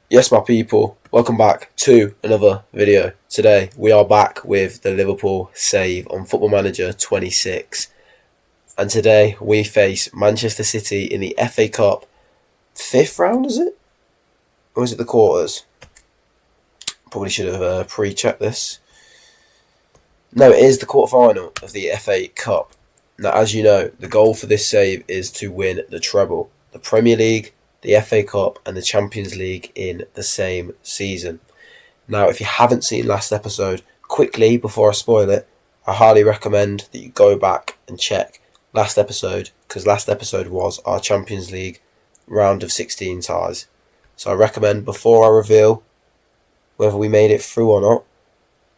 Yes, my people, welcome back to another video. Today we are back with the Liverpool save on Football Manager 26, and today we face Manchester City in the FA Cup fifth round. Is it, or is it the quarters? Probably should have pre-checked this. No, it is the quarter-final of the FA Cup. Now, as you know, the goal for this save is to win the treble, the Premier League, the FA Cup and the Champions League in the same season. Now, if you haven't seen last episode, quickly before I spoil it, I highly recommend that you go back and check last episode, because last episode was our Champions League round of 16 ties. So I recommend, before I reveal whether we made it through or not,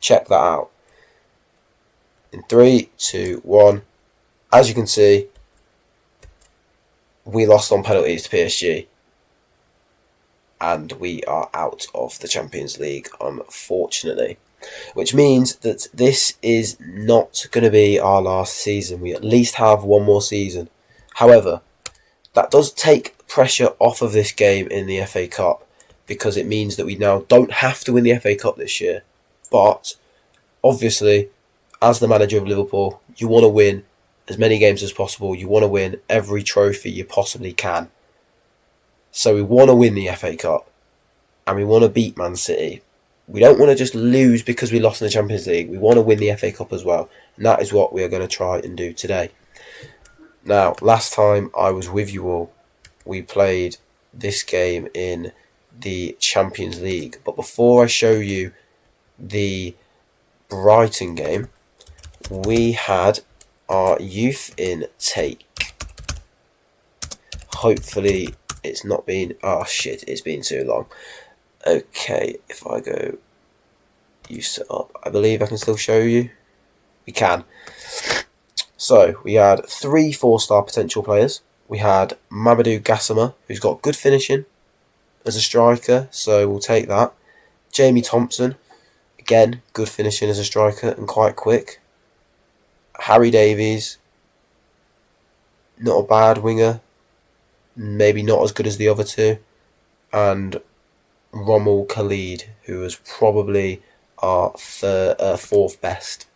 check that out. In 3, 2, 1, as you can see, we lost on penalties to PSG. And we are out of the Champions League, unfortunately. Which means that this is not going to be our last season. We at least have one more season. However, that does take pressure off of this game in the FA Cup, because it means that we now don't have to win the FA Cup this year. But, obviously, as the manager of Liverpool, you want to win as many games as possible. You want to win every trophy you possibly can. So we want to win the FA Cup and we want to beat Man City. We don't want to just lose because we lost in the Champions League. We want to win the FA Cup as well. And that is what we are going to try and do today. Now, last time I was with you all, we played this game in the Champions League. But before I show you the Brighton game, we had our youth intake. Hopefully it's not been... Oh shit, it's been too long. Okay, if I go youth set up, I believe I can still show you. We can. So, we had 3 4-star potential players. We had Mamadou Gassama, who's got good finishing as a striker, so we'll take that. Jamie Thompson, again, good finishing as a striker and quite quick. Harry Davies, not a bad winger, maybe not as good as the other two, and Rommel Khalid, who was probably our fourth best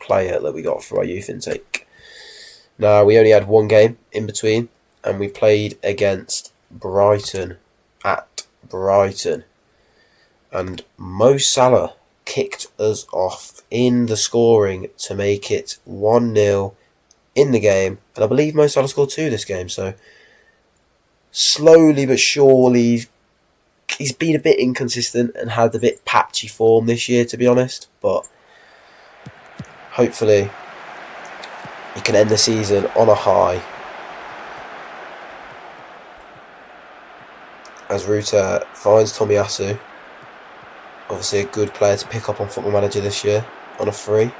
player that we got for our youth intake. Now, we only had one game in between, and we played against Brighton, at Brighton, and Mo Salah kicked us off in the scoring to make it 1-0 in the game, and I believe Mo Salah scored 2 this game, so slowly but surely he's been a bit inconsistent and had a bit patchy form this year, to be honest, but hopefully he can end the season on a high. As Ruta finds Tomiyasu, obviously a good player to pick up on Football Manager this year on a free.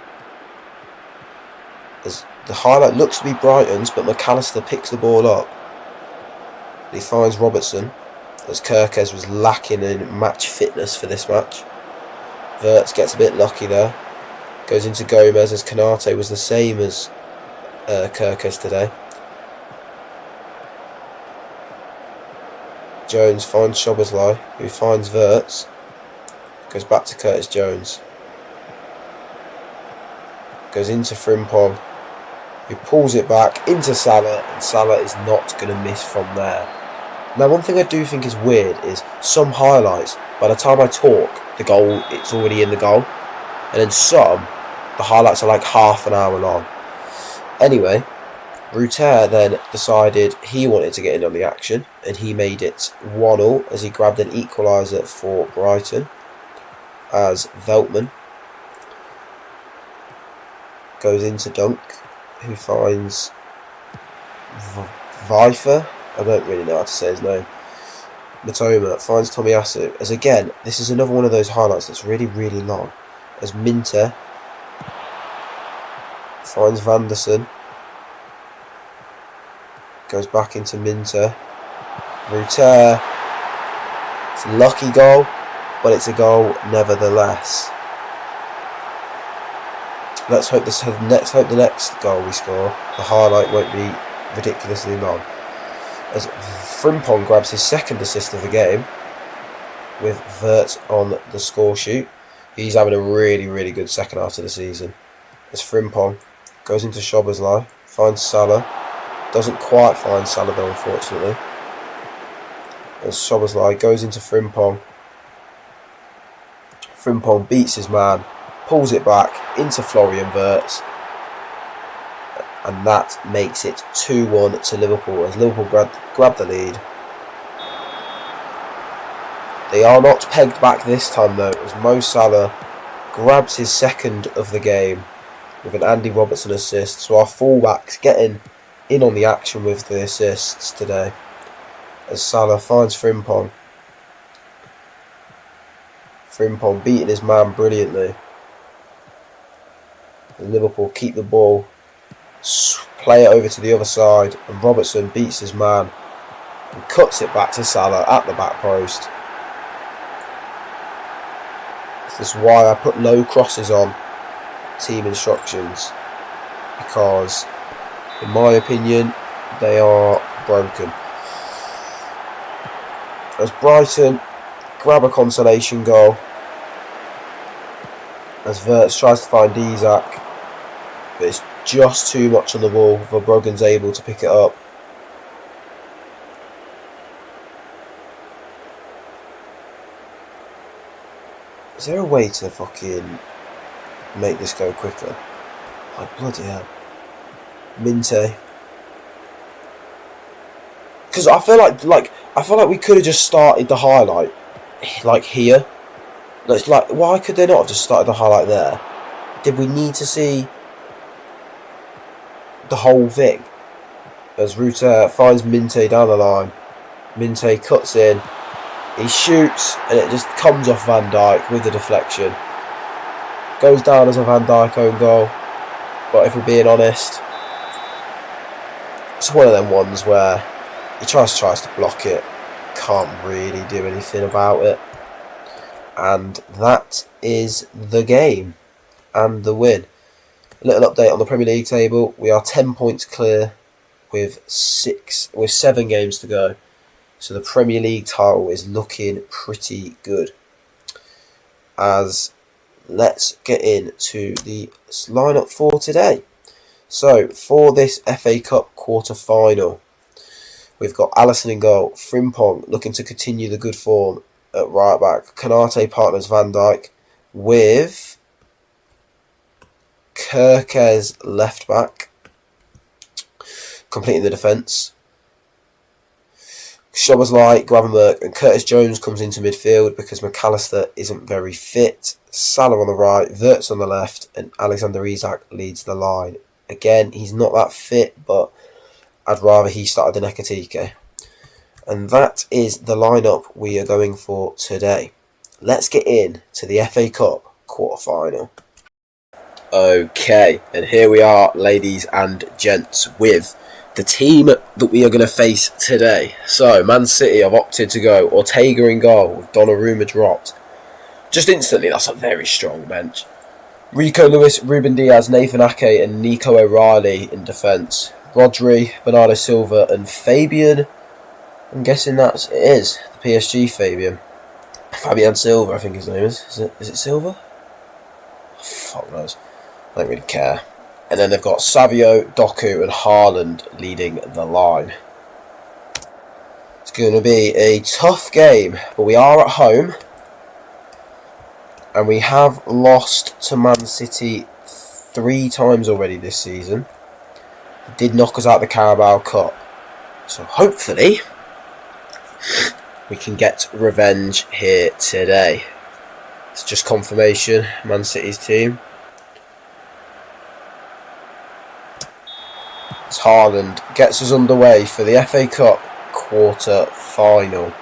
As the highlight looks to be Brighton's, but McAllister picks the ball up. He finds Robertson, as Kirkes was lacking in match fitness for this match. Wirtz gets a bit lucky there. Goes into Gomez, as Kanate was the same as Kirkes today. Jones finds Szoboszlai, who finds Wirtz. Goes back to Curtis Jones. Goes into Frimpong, who pulls it back into Salah, and Salah is not going to miss from there. Now, one thing I do think is weird is some highlights, by the time I talk, the goal, it's already in the goal. And then some, the highlights are like half an hour long. Anyway, Ruter then decided he wanted to get in on the action, and he made it 1-0 as he grabbed an equaliser for Brighton, as Veltman goes into Dunk, who finds Vifer. I don't really know how to say his name. Matoma finds Tomiyasu, as again, this is another one of those highlights that's really, really long. As Minter finds Vanderson, goes back into Minter. Ruter, it's a lucky goal, but it's a goal nevertheless. Let's hope the next goal we score, the highlight won't be ridiculously long. As Frimpong grabs his second assist of the game, with Vert on the score sheet. He's having a really, really good second half of the season. As Frimpong goes into Szoboszlai, finds Salah. Doesn't quite find Salah though, unfortunately. As Szoboszlai goes into Frimpong. Frimpong beats his man, pulls it back into Florian Wirtz. And that makes it 2-1 to Liverpool as Liverpool grab the lead. They are not pegged back this time though, as Mo Salah grabs his second of the game with an Andy Robertson assist. So our fullbacks getting in on the action with the assists today. As Salah finds Frimpong. Frimpong beating his man brilliantly. And Liverpool keep the ball, play it over to the other side, and Robertson beats his man and cuts it back to Salah at the back post. This is why I put low crosses on team instructions, because in my opinion they are broken. As Brighton grab a consolation goal, as Wirtz tries to find Isak, but it's just too much on the ball. Verbruggen's able to pick it up. Is there a way to fucking make this go quicker? Like, bloody hell. Minte. Because I feel like we could have just started the highlight like here. It's like, why could they not have just started the highlight there? Did we need to see the whole thing? As Rutter finds Minte down the line. Minte cuts in. He shoots and it just comes off Van Dijk with the deflection. Goes down as a Van Dijk own goal. But if we're being honest, it's one of them ones where he tries to block it. Can't really do anything about it. And that is the game and the win. A little update on the Premier League table. We are 10 points clear with 7 games to go. So the Premier League title is looking pretty good. As let's get into the lineup for today. So for this FA Cup quarter final, we've got Alisson in goal, Frimpong looking to continue the good form at right back, Konate partners Van Dijk with Kirkes left back, completing the defence. Szoboszlai, Gravenberch and Curtis Jones comes into midfield because McAllister isn't very fit. Salah on the right, Wirtz on the left, and Alexander Isak leads the line. Again, he's not that fit, but I'd rather he started than Ekatike. And that is the lineup we are going for today. Let's get in to the FA Cup quarter final. Okay, and here we are, ladies and gents, with the team that we are going to face today. So, Man City have opted to go Ortega in goal with Donnarumma dropped. Just instantly, that's a very strong bench. Rico Lewis, Ruben Diaz, Nathan Ake and Nico O'Reilly in defence. Rodri, Bernardo Silva and Fabian. I'm guessing it is the PSG Fabian. Fabian Silva, I think his name is. Is it Silva? Oh, fuck knows. I don't really care. And then they've got Savio, Doku and Haaland leading the line. It's going to be a tough game, but we are at home. And we have lost to Man City 3 times already this season. They did knock us out of the Carabao Cup. So hopefully we can get revenge here today. It's just confirmation, Man City's team. As Haaland gets us underway for the FA Cup quarter final.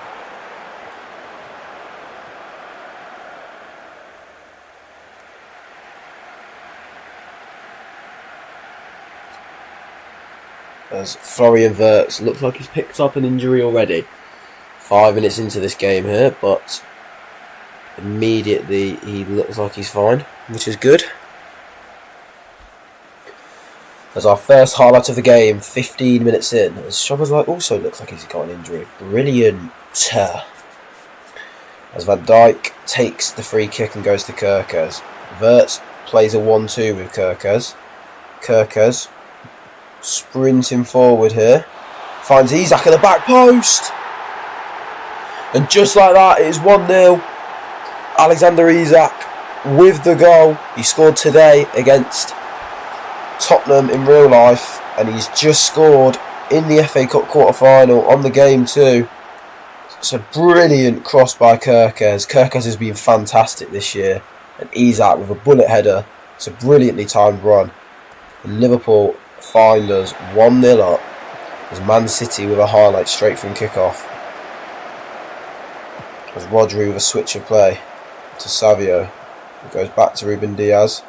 As Florian Wirtz looks like he's picked up an injury already. 5 minutes into this game here, but immediately he looks like he's fine, which is good. As our first highlight of the game, 15 minutes in, as Szoboszlai also looks like he's got an injury. Brilliant. as Van Dijk takes the free kick and goes to Kerkez. Wirtz plays a 1-2 with Kerkez. Kerkez sprinting forward here. Finds Isak at the back post. And just like that, it is 1-0. Alexander Isak with the goal. He scored today against Tottenham in real life. And he's just scored in the FA Cup quarter-final on the game too. It's a brilliant cross by Kerkez. Kerkez has been fantastic this year. And Isak with a bullet header. It's a brilliantly timed run. And Liverpool find us 1-0 up. As Man City with a highlight straight from kick-off. As Rodri with a switch of play to Savio. It goes back to Ruben Diaz.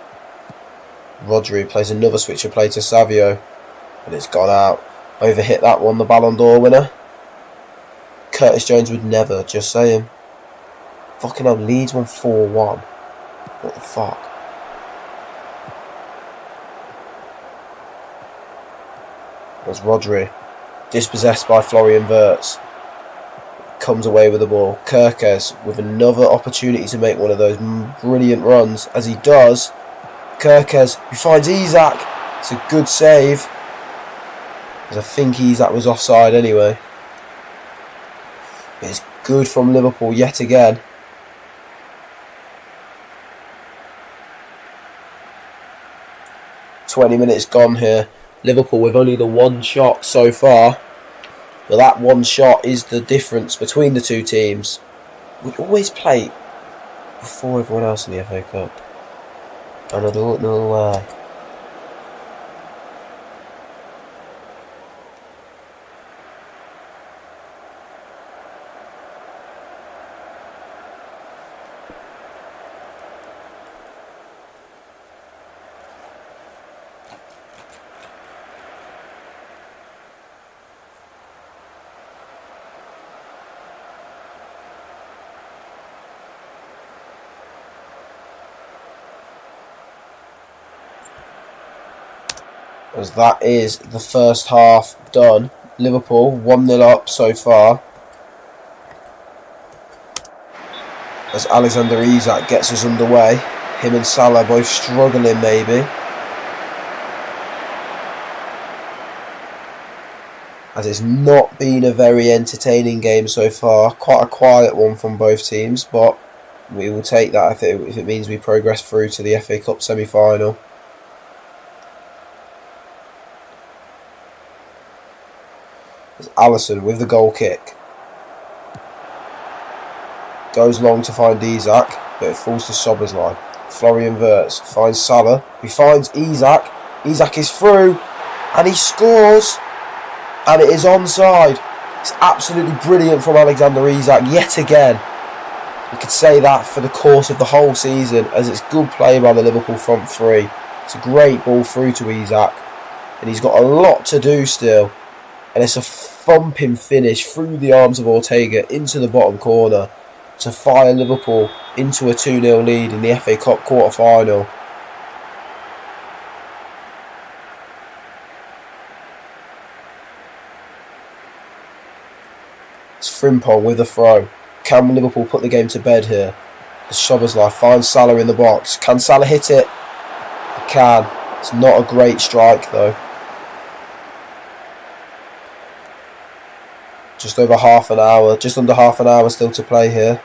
Rodri plays another switch of play to Savio. And it's gone out. Overhit that one, the Ballon d'Or winner. Curtis Jones would never, just saying. Fucking hell, Leeds won 4-1. What the fuck? There's Rodri. Dispossessed by Florian Wirtz. Comes away with the ball. Kerkez with another opportunity to make one of those brilliant runs. As he does, Kerkez, who finds Isak. It's a good save. As I think Isak was offside anyway. But it's good from Liverpool yet again. "20 minutes gone here. Liverpool with only the one shot so far. But that one shot is the difference between the two teams. We always play before everyone else in the FA Cup. And I don't know why. As that is the first half done. Liverpool 1-0 up so far. As Alexander Isak gets us underway. Him and Salah both struggling maybe. As it's not been a very entertaining game so far. Quite a quiet one from both teams. But we will take that if it means we progress through to the FA Cup semi-final. Alisson with the goal kick. Goes long to find Isak, but it falls to Szoboszlai. Florian Wirtz finds Salah, who finds Isak. Isak is through, and he scores, and it is onside. It's absolutely brilliant from Alexander Isak yet again. We could say that for the course of the whole season, as it's good play by the Liverpool front three. It's a great ball through to Isak, and he's got a lot to do still. And it's a thumping finish through the arms of Ortega into the bottom corner to fire Liverpool into a 2-0 lead in the FA Cup quarter-final. It's Frimpong with a throw. Can Liverpool put the game to bed here? As Szoboszlai finds Salah in the box. Can Salah hit it? He can. It's not a great strike though. Just over half an hour, just under half an hour still to play here.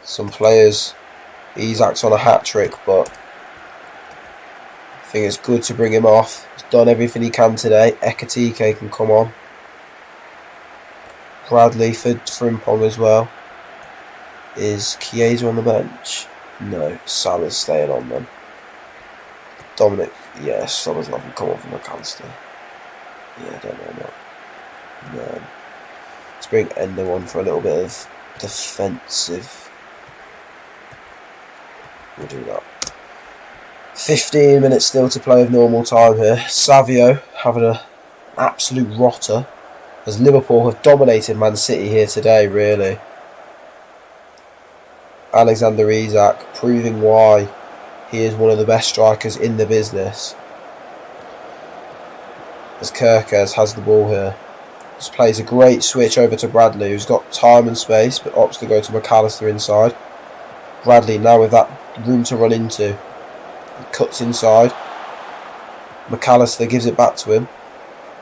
Some players, Isak's on a hat-trick, but I think it's good to bring him off. He's done everything he can today. Ekatike can come on. Bradley for Frimpong as well. Is Chiesa on the bench? No, Salah's staying on then. Dominic, yes, someone's not going to come on from McAllister. Yeah, I don't know that. No. Let's bring Endo on for a little bit of defensive. We'll do that. 15 minutes still to play of normal time here. Savio having an absolute rotter, as Liverpool have dominated Man City here today, really. Alexander Isak proving why He is one of the best strikers in the business. As Kirkes has the ball here. Just plays a great switch over to Bradley, who's got time and space, but opts to go to McAllister inside. Bradley now with that room to run into. He cuts inside. McAllister gives it back to him.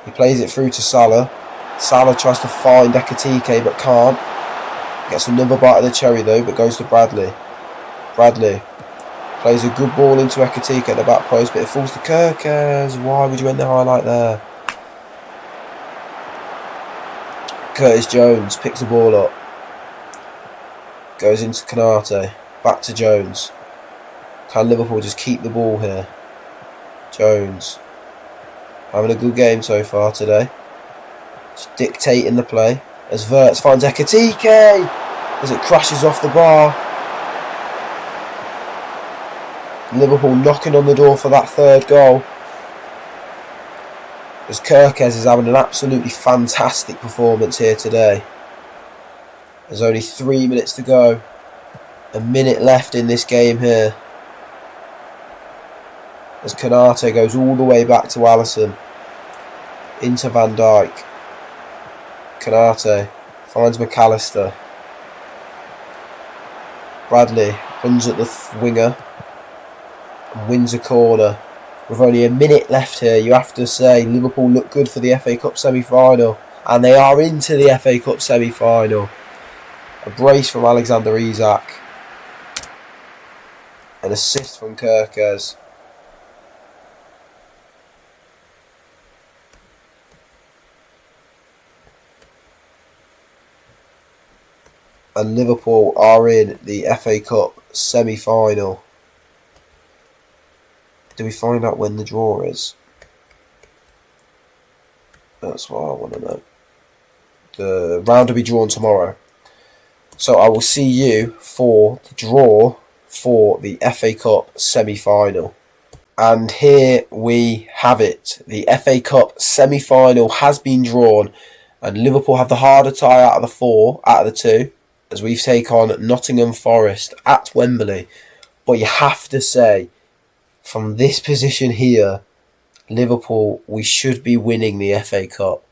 He plays it through to Salah. Salah tries to find Ekitike but can't. Gets another bite of the cherry though, but goes to Bradley. Bradley plays a good ball into Ekitike at the back post, but it falls to Kirkes. Why would you end the highlight there? Curtis Jones picks the ball up. Goes into Konate. Back to Jones. Can Liverpool just keep the ball here? Jones. Having a good game so far today. Just dictating the play. As Wirtz finds Ekitike. As it crashes off the bar. Liverpool knocking on the door for that third goal. As Kirkes is having an absolutely fantastic performance here today. There's only 3 minutes to go. A minute left in this game here. As Konate goes all the way back to Alisson. Into Van Dijk. Konate finds McAllister. Bradley runs at the winger. And wins a corner. With only a minute left here, you have to say Liverpool look good for the FA Cup semi-final. And they are into the FA Cup semi-final. A brace from Alexander Isak. An assist from Kirkes. And Liverpool are in the FA Cup semi-final. Do we find out when the draw is? That's what I want to know. The round will be drawn tomorrow. So I will see you for the draw for the FA Cup semi-final. And here we have it. The FA Cup semi-final has been drawn. And Liverpool have the harder tie out of the two. As we take on Nottingham Forest at Wembley. But you have to say, from this position here, Liverpool, we should be winning the FA Cup.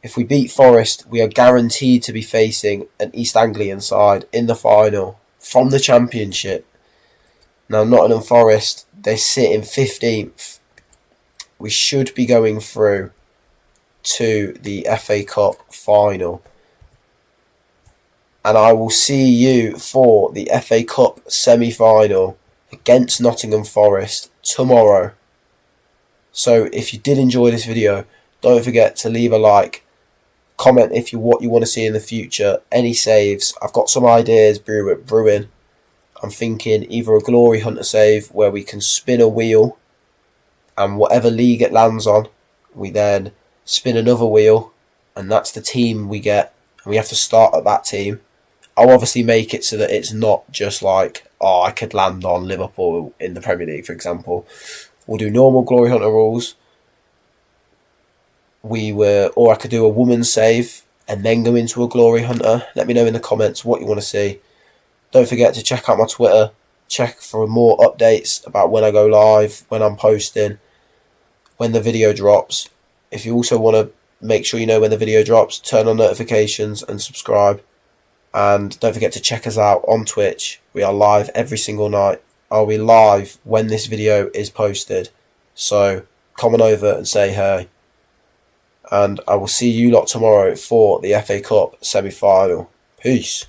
If we beat Forest, we are guaranteed to be facing an East Anglian side in the final from the Championship. Now, Nottingham Forest, they sit in 15th. We should be going through to the FA Cup final. And I will see you for the FA Cup semi-final against Nottingham Forest tomorrow. So if you did enjoy this video, don't forget to leave a like. Comment what you want to see in the future. Any saves. I've got some ideas brewing. I'm thinking either a Glory Hunter save where we can spin a wheel. And whatever league it lands on, we then spin another wheel. And that's the team we get. And we have to start at that team. I'll obviously make it so that it's not just like, oh, I could land on Liverpool in the Premier League, for example. We'll do normal Glory Hunter rules. Or I could do a woman's save and then go into a Glory Hunter. Let me know in the comments what you want to see. Don't forget to check out my Twitter. Check for more updates about when I go live, when I'm posting, when the video drops. If you also want to make sure you know when the video drops, turn on notifications and subscribe. And don't forget to check us out on Twitch. We are live every single night. I'll be live when this video is posted. So come on over and say hey. And I will see you lot tomorrow for the FA Cup semi-final. Peace.